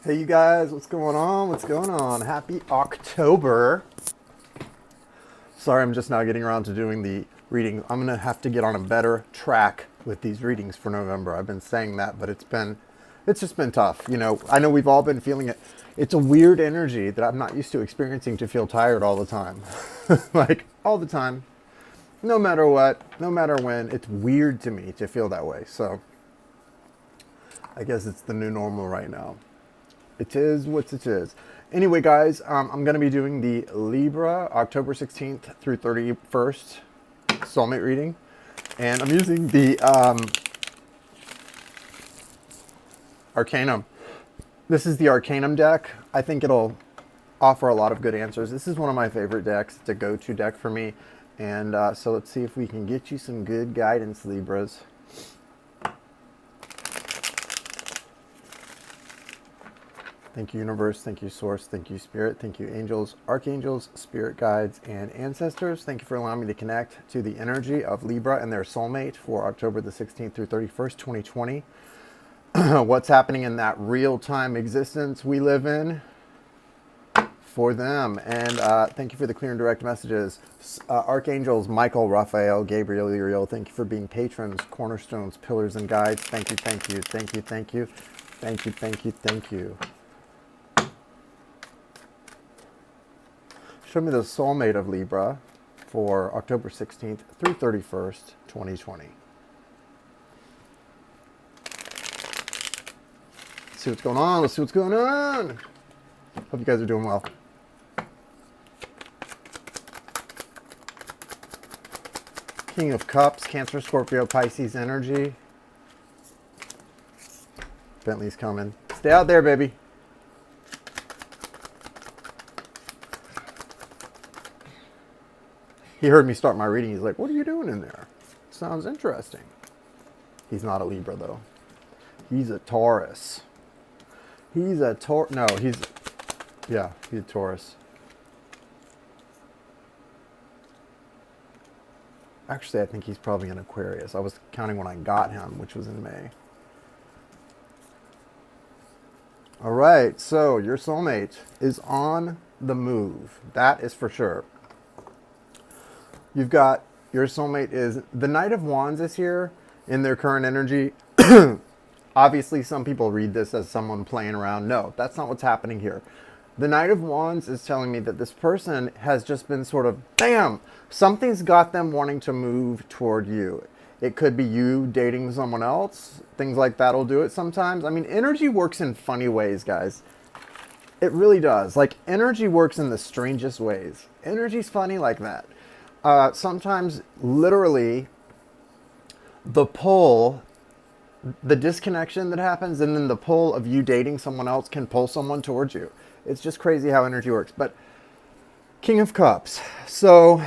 Hey you guys, what's going on? What's going on? Happy October. Sorry, I'm just now getting around to doing the reading. I'm gonna have to get on a better track with these readings for November. I've been saying that, but it's just been tough. You know, I know we've all been feeling it. It's a weird energy that I'm not used to experiencing, to feel tired all the time. Like all the time. No matter what, no matter when, it's weird to me to feel that way. So I guess it's the new normal right now. It is what it is. Anyway, guys, I'm going to be doing the Libra October 16th through 31st soulmate reading. And I'm using the Arcanum. This is the Arcanum deck. I think it'll offer a lot of good answers. This is one of my favorite decks. It's a go-to deck for me. And so let's see if we can get you some good guidance, Libras. Thank you, Universe. Thank you, Source. Thank you, Spirit. Thank you, Angels, Archangels, Spirit Guides, and Ancestors. Thank you for allowing me to connect to the energy of Libra and their soulmate for October the 16th through 31st, 2020. What's happening in that real-time existence we live in for them. And thank you for the clear and direct messages. Archangels, Michael, Raphael, Gabriel, Uriel, thank you for being patrons, cornerstones, pillars, and guides. Thank you, thank you, thank you, thank you. Thank you, thank you, thank you. Show me the soulmate of Libra for October 16th through 31st, 2020. Let's see what's going on. Let's see what's going on. Hope you guys are doing well. King of Cups, Cancer, Scorpio, Pisces energy. Bentley's coming. Stay out there, baby. He heard me start my reading. He's like, what are you doing in there? Sounds interesting. He's not a Libra, though. He's a Taurus. He's a he's a Taurus. Actually, I think he's probably an Aquarius. I was counting when I got him, which was in May. All right, so your soulmate is on the move. That is for sure. You've got your soulmate is the Knight of Wands is here in their current energy. Obviously, some people read this as someone playing around. No, that's not what's happening here. The Knight of Wands is telling me that this person has just been sort of, bam, something's got them wanting to move toward you. It could be you dating someone else. Things like that will do it sometimes. I mean, energy works in funny ways, guys. It really does. Like, energy works in the strangest ways. Energy's funny like that. Sometimes, literally, the pull, the disconnection that happens, and then the pull of you dating someone else can pull someone towards you. It's just crazy how energy works. But King of Cups. So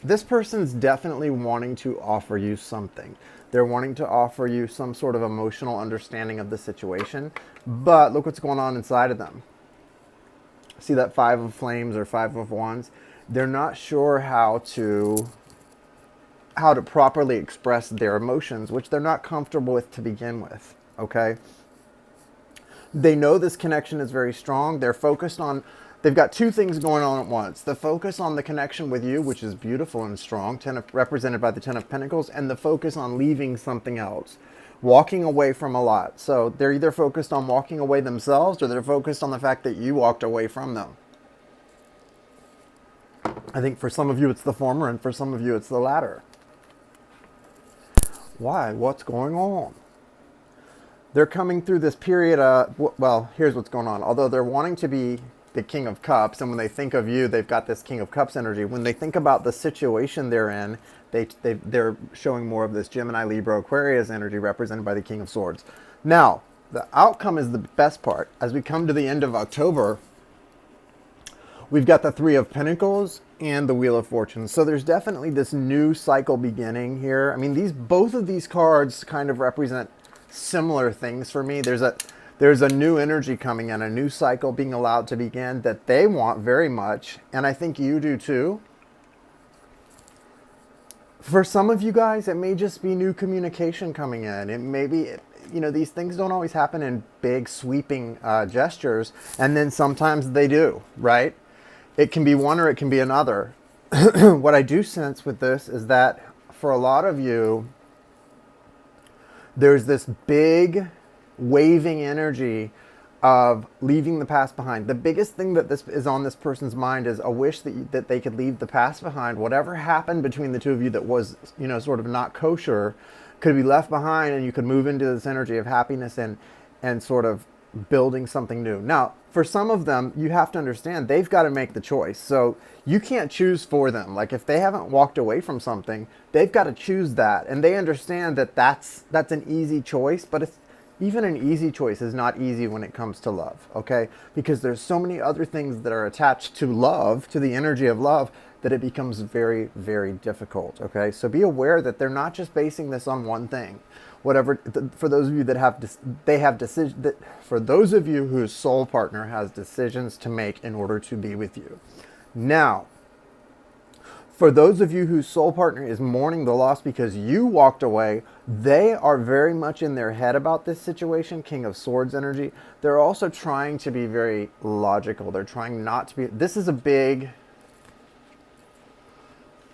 this person's definitely wanting to offer you something. They're wanting to offer you some sort of emotional understanding of the situation. But look what's going on inside of them. See that Five of Flames or Five of Wands? They're not sure how to properly express their emotions, which they're not comfortable with to begin with, okay? They know this connection is very strong. They're focused on, they've got two things going on at once. The focus on the connection with you, which is beautiful and strong, represented by the Ten of Pentacles, and the focus on leaving something else, walking away from a lot. So they're either focused on walking away themselves, or they're focused on the fact that you walked away from them. I think for some of you it's the former, and for some of you it's the latter. Why? What's going on? They're coming through this period, well, here's what's going on. Although they're wanting to be the King of Cups, and when they think of you, they've got this King of Cups energy. When they think about the situation they're in, they're showing more of this Gemini, Libra, Aquarius energy represented by the King of Swords. Now, the outcome is the best part. As we come to the end of October, we've got the Three of Pentacles and the Wheel of Fortune. So there's definitely this new cycle beginning here. I mean, both of these cards kind of represent similar things for me. There's a new energy coming in, a new cycle being allowed to begin that they want very much, and I think you do too. For some of you guys, it may just be new communication coming in. you know, these things don't always happen in big sweeping gestures, and then sometimes they do, right? It can be one or it can be another. What I do sense with this is that for a lot of you, there's this big waving energy of leaving the past behind. The biggest thing that this is on this person's mind is a wish that they could leave the past behind. Whatever happened between the two of you that was, you know, sort of not kosher could be left behind, and you could move into this energy of happiness and sort of building something new. Now, for some of them, you have to understand they've got to make the choice. So you can't choose for them. Like if they haven't walked away from something, they've got to choose that. And they understand that that's an easy choice, but it's, even an easy choice is not easy when it comes to love, okay? Because there's so many other things that are attached to love, to the energy of love, that it becomes very, very difficult, okay? So be aware that they're not just basing this on one thing. Whatever, for those of you that for those of you whose soul partner has decisions to make in order to be with you. Now, for those of you whose soul partner is mourning the loss because you walked away, they are very much in their head about this situation, King of Swords energy. They're also trying to be very logical. They're trying not to be, this is a big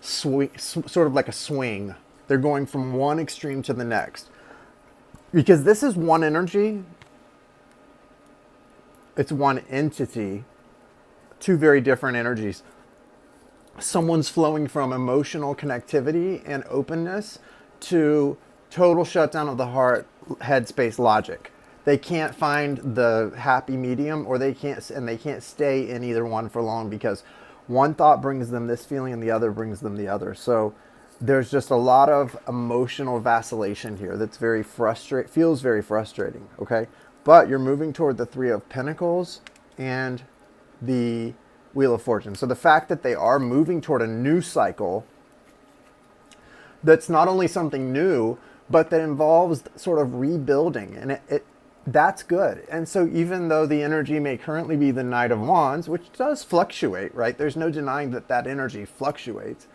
swing, sort of like a swing. They're going from one extreme to the next. Because this is one energy, it's one entity, two very different energies. Someone's flowing from emotional connectivity and openness to total shutdown of the heart, headspace logic. They can't find the happy medium, or they can't stay in either one for long, because one thought brings them this feeling and the other brings them the other. So there's just a lot of emotional vacillation here that's very feels very frustrating, okay? But you're moving toward the Three of Pentacles and the Wheel of Fortune. So the fact that they are moving toward a new cycle that's not only something new, but that involves sort of rebuilding, and that's good. And so even though the energy may currently be the Knight of Wands, which does fluctuate, right? There's no denying that that energy fluctuates.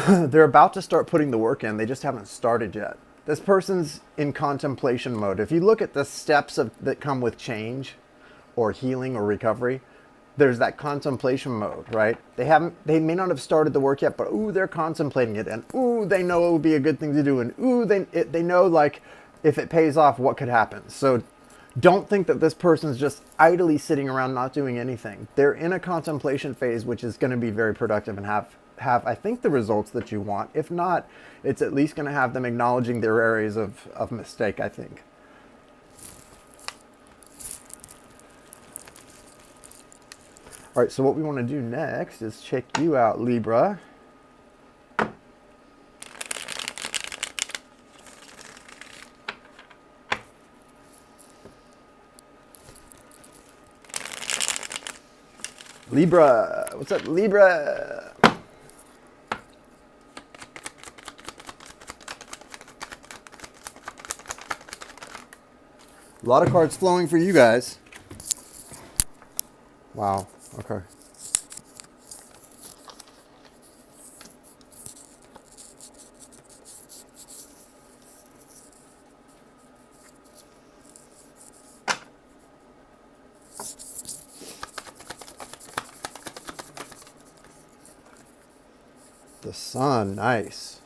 They're about to start putting the work in. They just haven't started yet. This person's in contemplation mode. If you look at the steps that come with change or healing or recovery, there's that contemplation mode, right? They may not have started the work yet, but ooh, they're contemplating it, and ooh, they know it would be a good thing to do, and ooh, they know, like, if it pays off, what could happen. So don't think that this person's just idly sitting around not doing anything. They're in a contemplation phase, which is going to be very productive and have I think the results that you want. If not, it's at least going to have them acknowledging their areas of mistake, I think. All right, so what we want to do next is check you out, Libra. Libra, what's up, Libra? A lot of cards flowing for you guys. Wow, okay. The Sun, nice.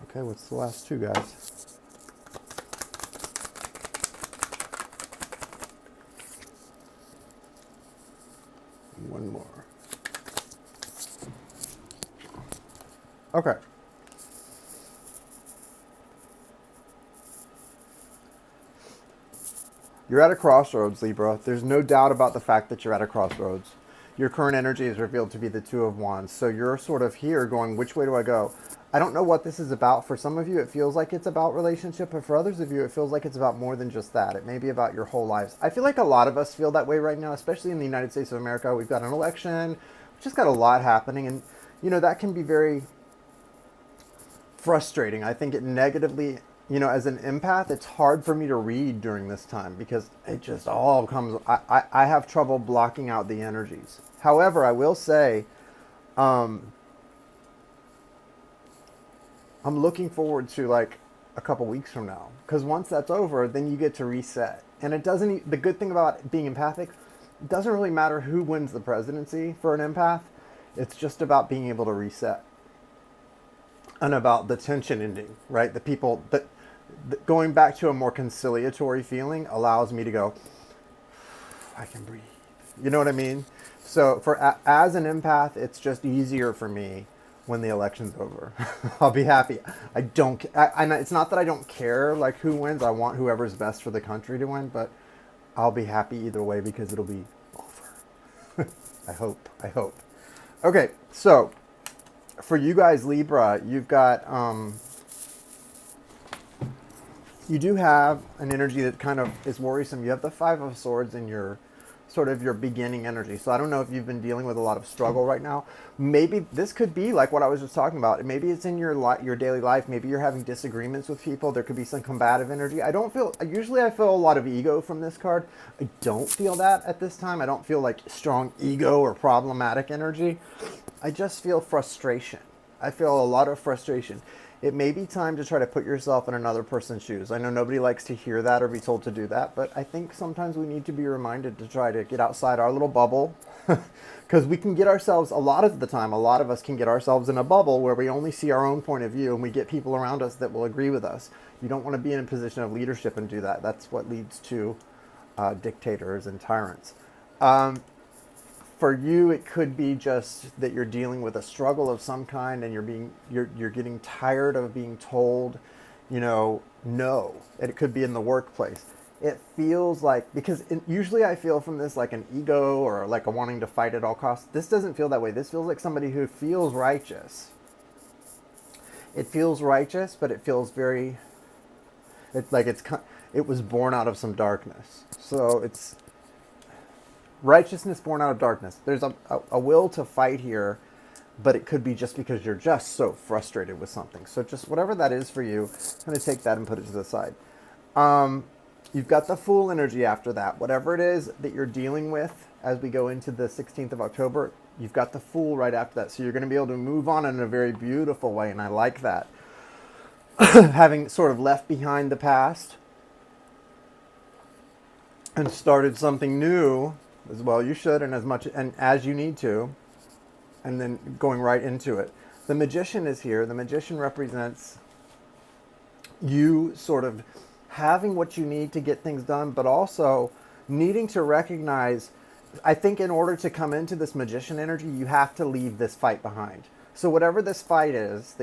Okay, what's the last two, guys? One more. Okay. You're at a crossroads, Libra. There's no doubt about the fact that you're at a crossroads. Your current energy is revealed to be the Two of Wands. So you're sort of here going, which way do I go? I don't know what this is about. For some of you, it feels like it's about relationship. But for others of you, it feels like it's about more than just that. It may be about your whole lives. I feel like a lot of us feel that way right now, especially in the United States of America. We've got an election. We've just got a lot happening. And, you know, that can be very frustrating. I think it negatively, you know, as an empath, it's hard for me to read during this time because it just all comes, I have trouble blocking out the energies. However, I will say, I'm looking forward to like a couple weeks from now, because once that's over, then you get to reset. And it doesn't, the good thing about being empathic, it doesn't really matter who wins the presidency for an empath. It's just about being able to reset and about the tension ending, right? The people that going back to a more conciliatory feeling allows me to go, I can breathe. You know what I mean? So for as an empath, it's just easier for me when the election's over. I'll be happy. It's not that I don't care like who wins. I want whoever's best for the country to win, but I'll be happy either way because it'll be over. I hope. Okay, so for you guys, Libra, you've got, you do have an energy that kind of is worrisome. You have the Five of Swords in your sort of your beginning energy. So I don't know if you've been dealing with a lot of struggle right now. Maybe this could be like what I was just talking about. Maybe it's in your daily life. Maybe you're having disagreements with people. There could be some combative energy. Usually I feel a lot of ego from this card. I don't feel that at this time. I don't feel like strong ego or problematic energy. I just feel frustration. I feel a lot of frustration. It may be time to try to put yourself in another person's shoes. I know nobody likes to hear that or be told to do that, but I think sometimes we need to be reminded to try to get outside our little bubble, because we can get ourselves, a lot of the time, a lot of us can get ourselves in a bubble where we only see our own point of view and we get people around us that will agree with us. You don't want to be in a position of leadership and do that. That's what leads to dictators and tyrants. For you, it could be just that you're dealing with a struggle of some kind, and you're getting tired of being told, you know, no. And it could be in the workplace. It feels like, because usually I feel from this like an ego or like a wanting to fight at all costs. This doesn't feel that way. This feels like somebody who feels righteous. It feels righteous, but it feels very, it's like it was born out of some darkness. So it's righteousness born out of darkness. There's a will to fight here, but it could be just because you're just so frustrated with something. So just whatever that is for you, I'm going to take that and put it to the side. You've got the Fool energy after that. Whatever it is that you're dealing with as we go into the 16th of October, you've got the Fool right after that. So you're going to be able to move on in a very beautiful way, and I like that. Having sort of left behind the past and started something new, as well you should, and as you need to, and then going right into it. The Magician is here. The Magician represents you sort of having what you need to get things done, but also needing to recognize, I think in order to come into this Magician energy, you have to leave this fight behind. So whatever this fight is,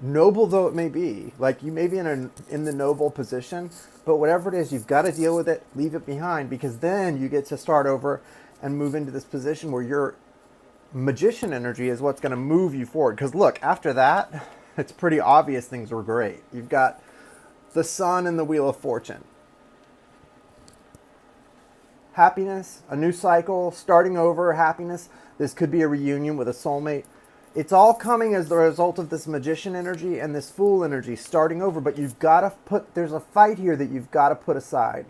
noble though it may be, like you may be in the noble position, but whatever it is, you've got to deal with it, leave it behind, because then you get to start over and move into this position where your Magician energy is what's going to move you forward. Because look, after that, it's pretty obvious things were great. You've got the Sun and the Wheel of Fortune. Happiness, a new cycle, starting over, happiness. This could be a reunion with a soulmate. It's all coming as the result of this Magician energy and this Fool energy starting over, but you've got to there's a fight here that you've got to put aside.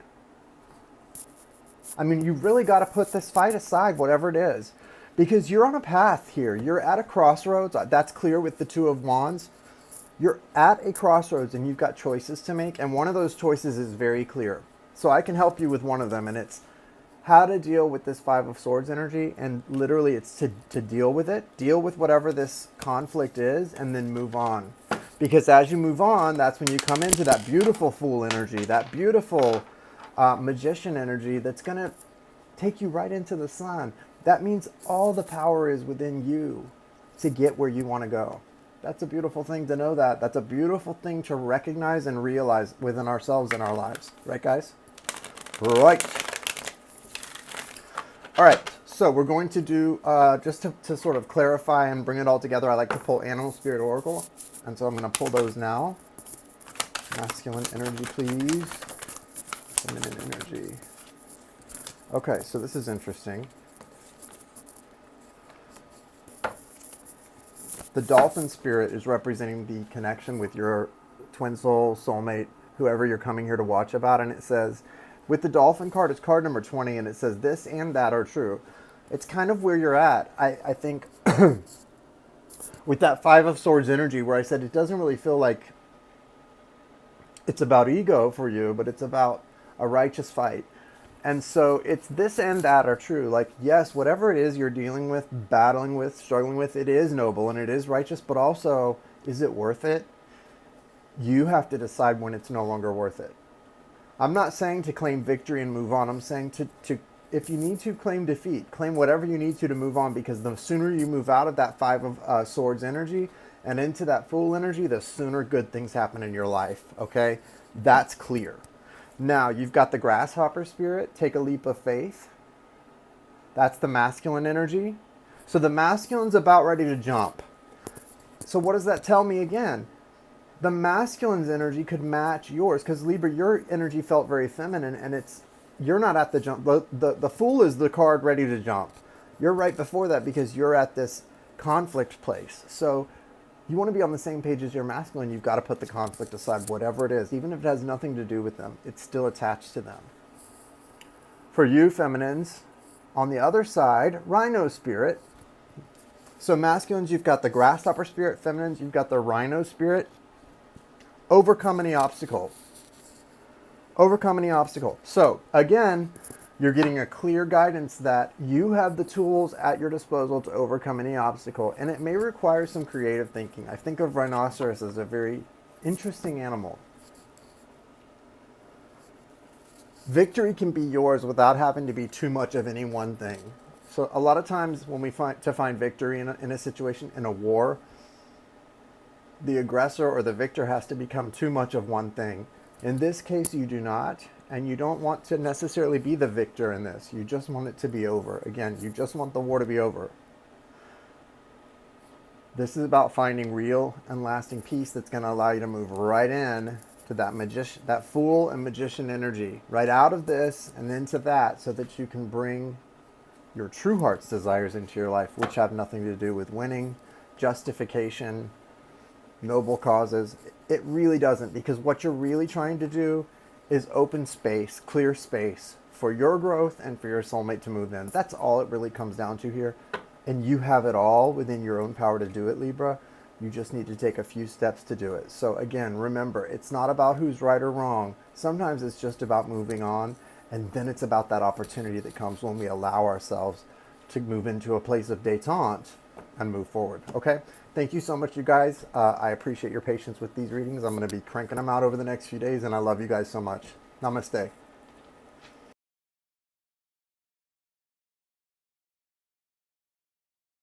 I mean, you've really got to put this fight aside, whatever it is, because you're on a path here. You're at a crossroads. That's clear with the Two of Wands. You're at a crossroads and you've got choices to make, and one of those choices is very clear. So I can help you with one of them, and it's how to deal with this Five of Swords energy, and literally it's to deal with it, deal with whatever this conflict is, and then move on. Because as you move on, that's when you come into that beautiful Fool energy, that beautiful Magician energy that's going to take you right into the sun. That means all the power is within you to get where you want to go. That's a beautiful thing to know that. That's a beautiful thing to recognize and realize within ourselves and our lives. Right, guys? Right. All right, so we're going to do, just to sort of clarify and bring it all together, I like to pull Animal Spirit Oracle. And so I'm going to pull those now. Masculine energy, please. Feminine energy. Okay, so this is interesting. The dolphin spirit is representing the connection with your twin soul, soulmate, whoever you're coming here to watch about. And it says, with the dolphin card, it's card number 20, and it says this and that are true. It's kind of where you're at. I think with that Five of Swords energy, where I said it doesn't really feel like it's about ego for you, but it's about a righteous fight. And so it's this and that are true. Like, yes, whatever it is you're dealing with, battling with, struggling with, it is noble and it is righteous, but also, is it worth it? You have to decide when it's no longer worth it. I'm not saying to claim victory and move on. I'm saying to if you need to, claim defeat. Claim whatever you need to move on, because the sooner you move out of that Five of Swords energy and into that Fool energy, the sooner good things happen in your life, okay? That's clear. Now, you've got the grasshopper spirit, take a leap of faith. That's the masculine energy. So the masculine's about ready to jump. So what does that tell me again? The masculine's energy could match yours, because Libra, your energy felt very feminine, and you're not at the jump. The Fool is the card ready to jump. You're right before that because you're at this conflict place. So you want to be on the same page as your masculine. You've got to put the conflict aside, whatever it is. Even if it has nothing to do with them, it's still attached to them. For you feminines, on the other side, rhino spirit. So masculines, you've got the grasshopper spirit. Feminines, you've got the rhino spirit. Overcome any obstacle. Overcome any obstacle. So again, you're getting a clear guidance that you have the tools at your disposal to overcome any obstacle, and it may require some creative thinking. I think of rhinoceros as a very interesting animal. Victory can be yours without having to be too much of any one thing. So a lot of times when we find victory in a situation, in a war, the aggressor or the victor has to become too much of one thing. In this case, you do not. And you don't want to necessarily be the victor in this. You just want it to be over. Again, you just want the war to be over. This is about finding real and lasting peace that's going to allow you to move right in to that magician, that Fool and magician energy, right out of this and into that, so that you can bring your true heart's desires into your life, which have nothing to do with winning, justification, noble causes. It really doesn't, because what you're really trying to do is open space, clear space for your growth and for your soulmate to move in. That's all it really comes down to here. And you have it all within your own power to do it, Libra. You just need to take a few steps to do it. So again, remember, it's not about who's right or wrong. Sometimes it's just about moving on, and then it's about that opportunity that comes when we allow ourselves to move into a place of détente and move forward, okay? Thank you so much, you guys. I appreciate your patience with these readings. I'm going to be cranking them out over the next few days, and I love you guys so much. Namaste.